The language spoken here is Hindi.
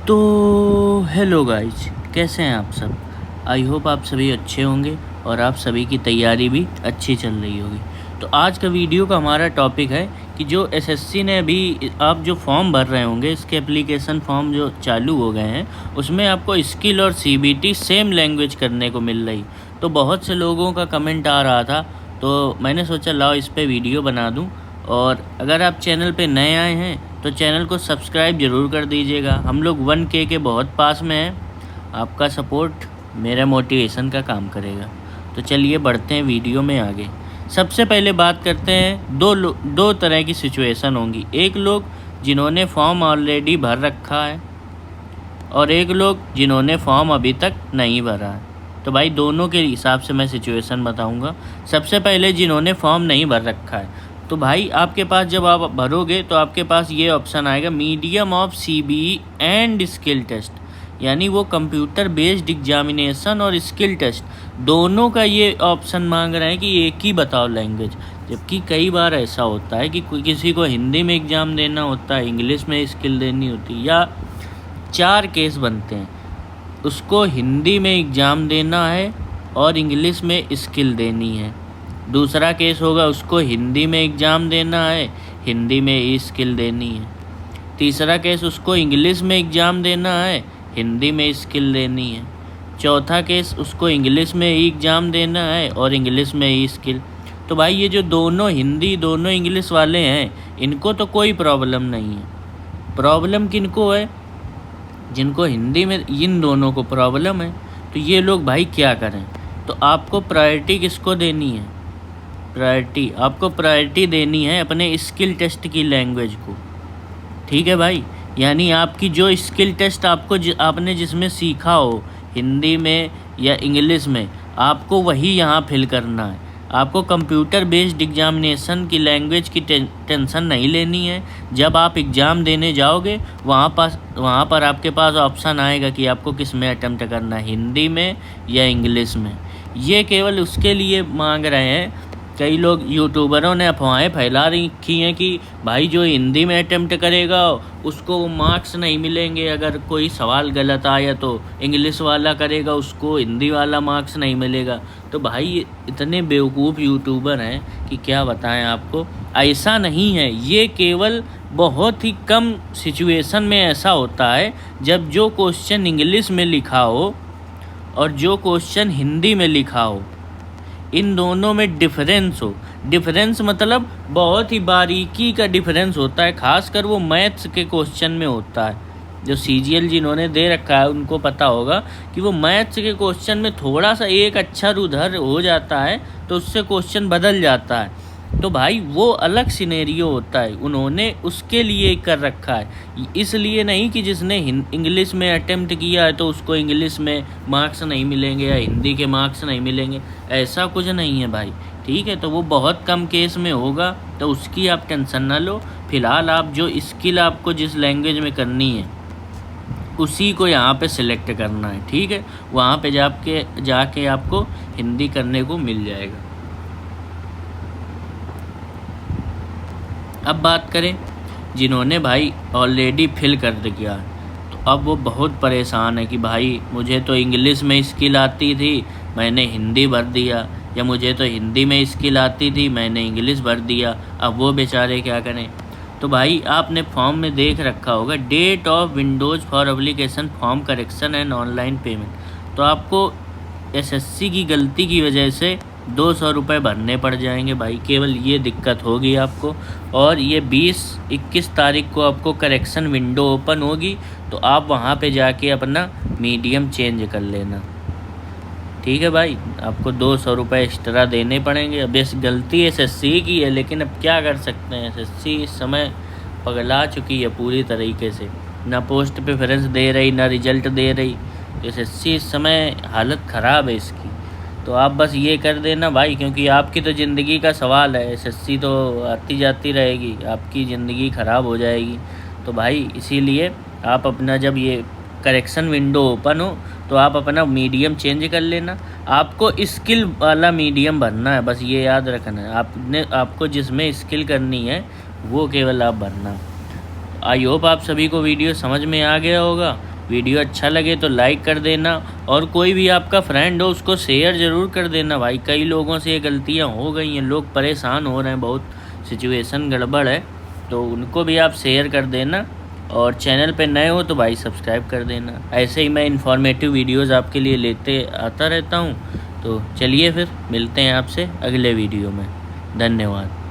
तो हेलो गाइज, कैसे हैं आप सब। आई होप आप सभी अच्छे होंगे और आप सभी की तैयारी भी अच्छी चल रही होगी। तो आज का वीडियो का हमारा टॉपिक है कि जो एसएससी ने अभी आप जो फॉर्म भर रहे होंगे, इसके एप्लीकेशन फॉर्म जो चालू हो गए हैं, उसमें आपको स्किल और सीबीटी सेम लैंग्वेज करने को मिल रही। तो बहुत से लोगों का कमेंट आ रहा था, तो मैंने सोचा लाओ इस पर वीडियो बना दूँ। और अगर आप चैनल पे नए आए हैं तो चैनल को सब्सक्राइब ज़रूर कर दीजिएगा। हम लोग 1K के बहुत पास में हैं। आपका सपोर्ट मेरा मोटिवेशन का काम करेगा। तो चलिए बढ़ते हैं वीडियो में आगे। सबसे पहले बात करते हैं, दो तरह की सिचुएशन होंगी। एक लोग जिन्होंने फॉर्म ऑलरेडी भर रखा है और एक लोग जिन्होंने फॉर्म अभी तक नहीं भरा है। तो भाई दोनों के हिसाब से मैं सिचुएशन बताऊंगा। सबसे पहले जिन्होंने फॉर्म नहीं भर रखा है, तो भाई आपके पास जब आप भरोगे तो आपके पास ये ऑप्शन आएगा, medium of CBE and skill test. यानी वो कंप्यूटर बेस्ड एग्जामिनेशन और स्किल टेस्ट दोनों का ये ऑप्शन मांग रहे हैं कि एक ही बताओ लैंग्वेज। जबकि कई बार ऐसा होता है कि किसी को हिंदी में एग्ज़ाम देना होता है, इंग्लिश में स्किल देनी होती है, या 4 केस बनते हैं। उसको हिंदी में एग्ज़ाम देना है और इंग्लिश में स्किल देनी है। दूसरा केस होगा, उसको हिंदी में एग्ज़ाम देना है, हिंदी में ई स्किल देनी है। तीसरा केस, उसको इंग्लिश में एग्ज़ाम देना है, हिंदी में स्किल देनी है। चौथा केस, उसको इंग्लिश में ई एग्ज़ाम देना है और इंग्लिश में ई स्किल। तो भाई ये जो दोनों हिंदी दोनों इंग्लिश वाले हैं, इनको तो कोई प्रॉब्लम नहीं है। प्रॉब्लम किनको है? जिनको हिंदी में इन दोनों को प्रॉब्लम है। तो ये लोग भाई क्या करें? तो आपको प्रायोरिटी किसको देनी है? आपको प्रायोरिटी देनी है अपने स्किल टेस्ट की लैंग्वेज को। ठीक है भाई, यानी आपकी जो स्किल टेस्ट आपने जिसमें सीखा हो, हिंदी में या इंग्लिश में, आपको वही यहाँ फिल करना है। आपको कंप्यूटर बेस्ड एग्जामिनेशन की लैंग्वेज की टेंशन नहीं लेनी है। जब आप एग्ज़ाम देने जाओगे वहाँ पर आपके पास ऑप्शन आएगा कि आपको किस में अटेम्प्ट करना है, हिंदी में या इंग्लिश में। ये केवल उसके लिए मांग रहे हैं। कई लोग यूट्यूबरों ने अफवाहें फैला रखी हैं कि भाई जो हिंदी में अटेम्प्ट करेगा उसको मार्क्स नहीं मिलेंगे, अगर कोई सवाल गलत आया तो इंग्लिश वाला करेगा उसको हिंदी वाला मार्क्स नहीं मिलेगा। तो भाई इतने बेवकूफ़ यूट्यूबर हैं कि क्या बताएं आपको। ऐसा नहीं है, ये केवल बहुत ही कम सिचुएशन में ऐसा होता है जब जो क्वेश्चन इंग्लिश में लिखा हो और जो क्वेश्चन हिंदी में लिखा हो, इन दोनों में डिफरेंस हो। डिफरेंस मतलब बहुत ही बारीकी का डिफरेंस होता है, खासकर वो मैथ्स के क्वेश्चन में होता है। जो सीजीएल जिन्होंने दे रखा है उनको पता होगा कि वो मैथ्स के क्वेश्चन में थोड़ा सा एक अक्षर उधर हो जाता है तो उससे क्वेश्चन बदल जाता है। तो भाई वो अलग सिनेरियो होता है, उन्होंने उसके लिए कर रखा है। इसलिए नहीं कि जिसने इंग्लिश में अटेम्प्ट किया है तो उसको इंग्लिश में मार्क्स नहीं मिलेंगे या हिंदी के मार्क्स नहीं मिलेंगे, ऐसा कुछ नहीं है भाई। ठीक है, तो वो बहुत कम केस में होगा, तो उसकी आप टेंशन ना लो। फ़िलहाल आप जो स्किल आपको जिस लैंग्वेज में करनी है उसी को यहाँ पे सिलेक्ट करना है। ठीक है, वहाँ पे जाके आपको हिंदी करने को मिल जाएगा। अब बात करें जिन्होंने भाई ऑलरेडी फिल कर दिया, तो अब वो बहुत परेशान है कि भाई मुझे तो इंग्लिश में स्किल आती थी, मैंने हिंदी भर दिया, या मुझे तो हिंदी में स्किल आती थी, मैंने इंग्लिश भर दिया। अब वो बेचारे क्या करें? तो भाई आपने फॉर्म में देख रखा होगा, date of windows for application form correction and online payment. तो आपको एसएससी की गलती की वजह से 200 रुपये भरने पड़ जाएंगे भाई, केवल ये दिक्कत होगी आपको। और ये 20-21 तारीख को आपको करेक्शन विंडो ओपन होगी, तो आप वहाँ पे जाके अपना मीडियम चेंज कर लेना। ठीक है भाई, आपको 200 रुपये एक्स्ट्रा देने पड़ेंगे। अब इस गलती एसएससी की है, लेकिन अब क्या कर सकते हैं। एसएससी इस समय पगला चुकी है पूरी तरीके से, ना पोस्ट प्रेफरेंस दे रही ना रिजल्ट दे रही। एसएससी इस समय हालत ख़राब है इसकी। तो आप बस ये कर देना भाई, क्योंकि आपकी तो ज़िंदगी का सवाल है। एसएससी तो आती जाती रहेगी, आपकी ज़िंदगी ख़राब हो जाएगी। तो भाई इसीलिए आप अपना जब ये करेक्शन विंडो ओपन हो तो आप अपना मीडियम चेंज कर लेना। आपको स्किल वाला मीडियम भरना है, बस ये याद रखना है। आपको जिसमें स्किल करनी है वो केवल आप भरना। आई होप आप सभी को वीडियो समझ में आ गया होगा। वीडियो अच्छा लगे तो लाइक कर देना, और कोई भी आपका फ्रेंड हो उसको शेयर ज़रूर कर देना भाई। कई लोगों से ये गलतियाँ हो गई हैं, लोग परेशान हो रहे हैं, बहुत सिचुएशन गड़बड़ है, तो उनको भी आप शेयर कर देना। और चैनल पे नए हो तो भाई सब्सक्राइब कर देना। ऐसे ही मैं इन्फॉर्मेटिव वीडियोज़ आपके लिए लेते आता रहता हूँ। तो चलिए फिर मिलते हैं आपसे अगले वीडियो में। धन्यवाद।